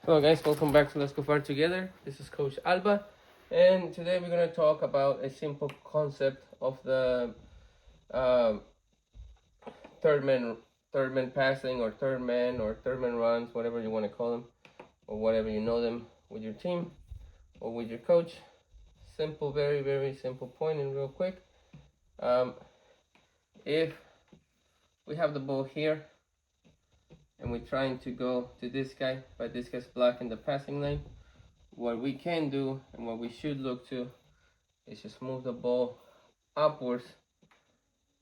Hello guys, welcome back to Let's Go Far Together. This is Coach Alba, and today we're going to talk about a simple concept of the uh, third man passing, or third man runs, whatever you want to call them, or whatever you know them with your team or with your coach. Simple, very, very simple point, and real quick. If we have the ball here and we're trying to go to this guy, but this guy's blocking the passing lane, what we can do and what we should look to is just move the ball upwards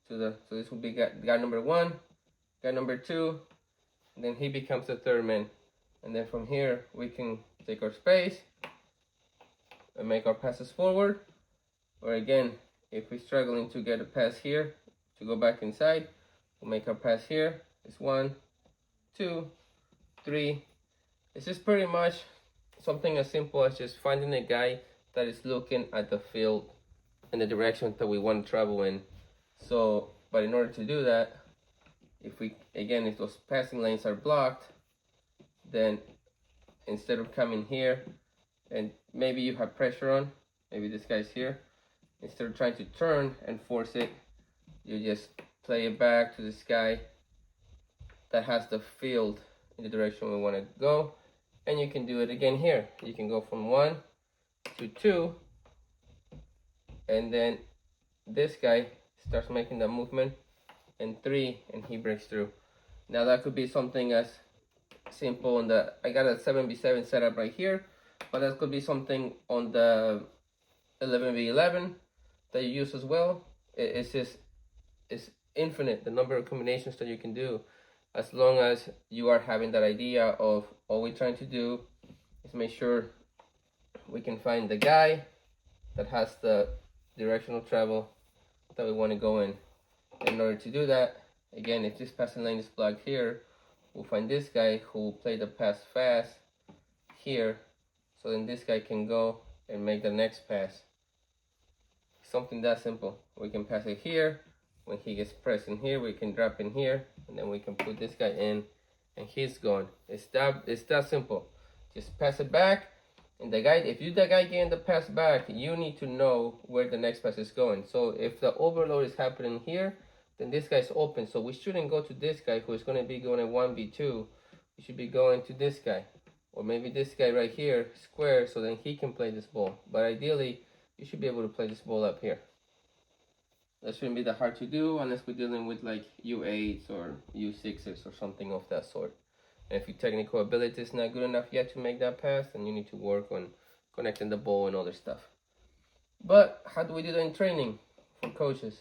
to so this will be guy number one, guy number two, and then he becomes the third man. And then from here we can take our space and make our passes forward. Or again, if we're struggling to get a pass here to go back inside, we'll make our pass here. It's 1, 2, 3. It's just pretty much something as simple as just finding a guy that is looking at the field in the direction that we want to travel in. So, but in order to do that, if those passing lanes are blocked, then instead of coming here and maybe you have pressure on, maybe this guy's here, instead of trying to turn and force it, you just play it back to this guy that has the field in the direction we want to go. And you can do it again here. You can go from 1 to 2, and then this guy starts making the movement, and 3, and he breaks through. Now that could be something as simple on I got a 7v7 setup right here, but that could be something on the 11v11 that you use as well. It's infinite, the number of combinations that you can do, as long as you are having that idea of all we're trying to do is make sure we can find the guy that has the directional travel that we want to go in. In order to do that, again, if this passing lane is blocked here, we'll find this guy who will play the pass fast here, so then this guy can go and make the next pass. Something that simple. We can pass it here. When he gets pressed in here, we can drop in here, and then we can put this guy in, and he's gone. It's that simple. Just pass it back, and if you the guy getting the pass back, you need to know where the next pass is going. So if the overload is happening here, then this guy's open. So we shouldn't go to this guy who is going to be going at 1v2. We should be going to this guy, or maybe this guy right here, square, so then he can play this ball. But ideally, you should be able to play this ball up here. That shouldn't be that hard to do unless we're dealing with like U8s or U6s or something of that sort. And if your technical ability is not good enough yet to make that pass, then you need to work on connecting the ball and other stuff. But how do we do that in training for coaches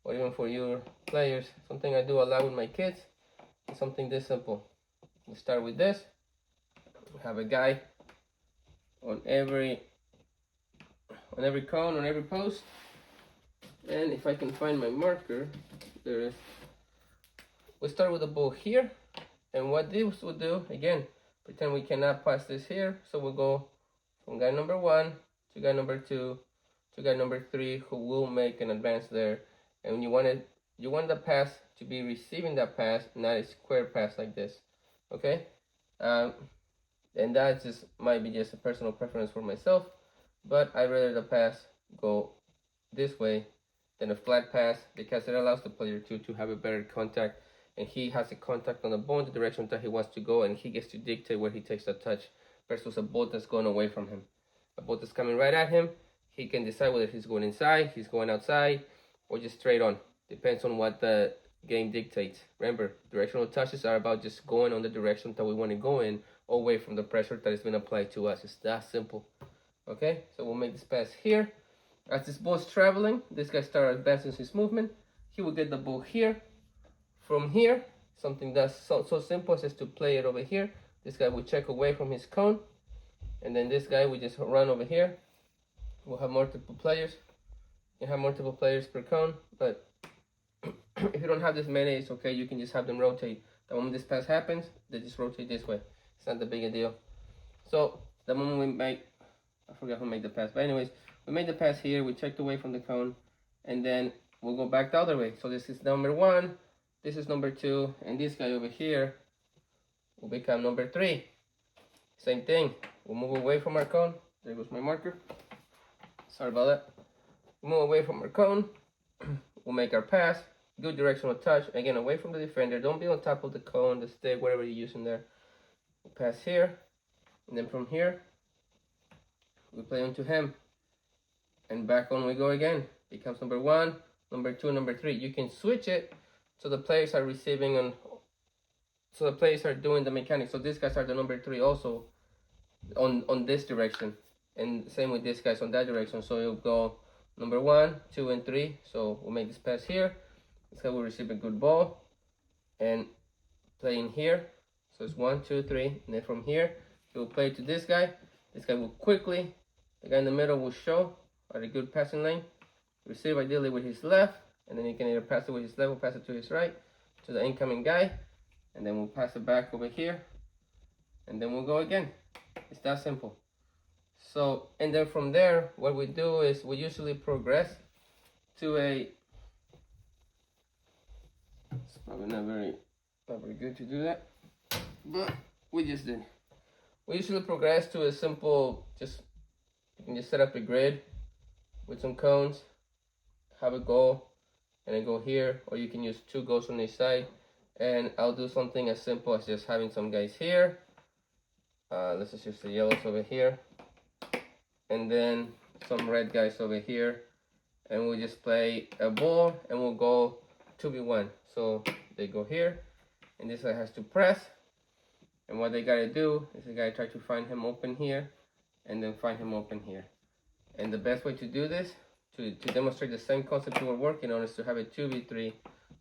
or even for your players? Something I do a lot with my kids is something this simple. We start with this. We have a guy on every cone, on every post. And if I can find my marker, there is. We start with the ball here, and what this will do, again, pretend we cannot pass this here, so we'll go from guy number 1 to guy number 2 to guy number 3, who will make an advance there. And you want the pass to be receiving that pass, not a square pass like this, okay? And that just might be just a personal preference for myself, but I'd rather the pass go this way than a flat pass, because it allows the player to have a better contact, and he has a contact on the ball in the direction that he wants to go, and he gets to dictate where he takes the touch, versus a ball that's going away from him. A ball that's coming right at him, he can decide whether he's going inside, he's going outside, or just straight on. Depends on what the game dictates. Remember, directional touches are about just going on the direction that we want to go in, away from the pressure that has been applied to us. It's that simple. Okay, so we'll make this pass here. As this ball is traveling, this guy starts advancing his movement. He will get the ball here. From here, something that's so simple as just to play it over here. This guy will check away from his cone. And then this guy will just run over here. We'll have multiple players. You have multiple players per cone. But if you don't have this many, it's okay. You can just have them rotate. The moment this pass happens, they just rotate this way. It's not that big a deal. So the moment we make, I forgot who made the pass. But anyways, we made the pass here, we checked away from the cone, and then we'll go back the other way. So this is number 1, this is number 2, and this guy over here will become number 3. Same thing. We'll move away from our cone. There goes my marker. Sorry about that. Move away from our cone. We'll make our pass. Good directional touch. Again, away from the defender. Don't be on top of the cone, the stick, whatever you're using there. We'll pass here. And then from here, we play onto him. And back on we go again. Becomes number 1, number 2, number 3. You can switch it so the players are receiving on, so the players are doing the mechanics. So these guys are the number 3 also on this direction. And same with these guys on that direction. So you'll go number 1, 2, and 3. So we'll make this pass here. This guy will receive a good ball and play in here. So it's 1, 2, 3. And then from here, he will play to this guy. This guy will quickly, the guy in the middle will show at a good passing lane. Receive ideally with his left, and then he can either pass it with his left or pass it to his right to the incoming guy. And then we'll pass it back over here. And then we'll go again. It's that simple. So, and then from there, what we do is we usually progress to a, it's probably not very good to do that, but we just did. We usually progress to a simple, just, you can just set up a grid with some cones, have a goal, and then go here, or you can use 2 goals on each side. And I'll do something as simple as just having some guys here. Let's just use the yellows over here, and then some red guys over here, and we'll just play a ball, and we'll go 2v1. So they go here, and this guy has to press, and what they gotta do is they gotta try to find him open here, and then find him open here. And the best way to do this, to demonstrate the same concept you were working on, is to have a 2v3.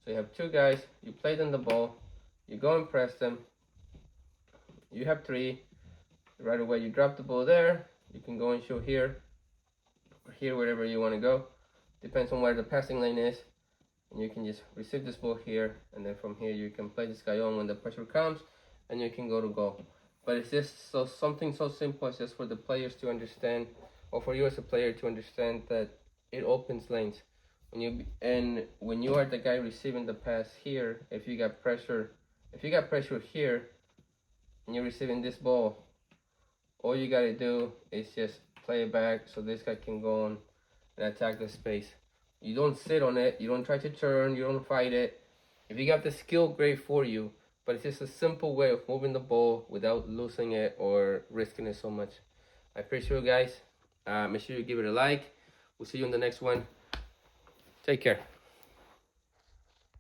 So you have 2 guys, you play them the ball, you go and press them, you have 3, right away you drop the ball there, you can go and show here, or here, wherever you want to go, depends on where the passing lane is, and you can just receive this ball here, and then from here you can play this guy on when the pressure comes, and you can go to goal. But it's just something so simple as just for the players to understand, or for you as a player to understand that it opens lanes. When you are the guy receiving the pass here, if you got pressure here, and you're receiving this ball, all you gotta do is just play it back so this guy can go on and attack the space. You don't sit on it, you don't try to turn, you don't fight it. If you got the skill, great for you, but it's just a simple way of moving the ball without losing it or risking it so much. I appreciate you guys. Make sure you give it a like. We'll see you in the next one. Take care.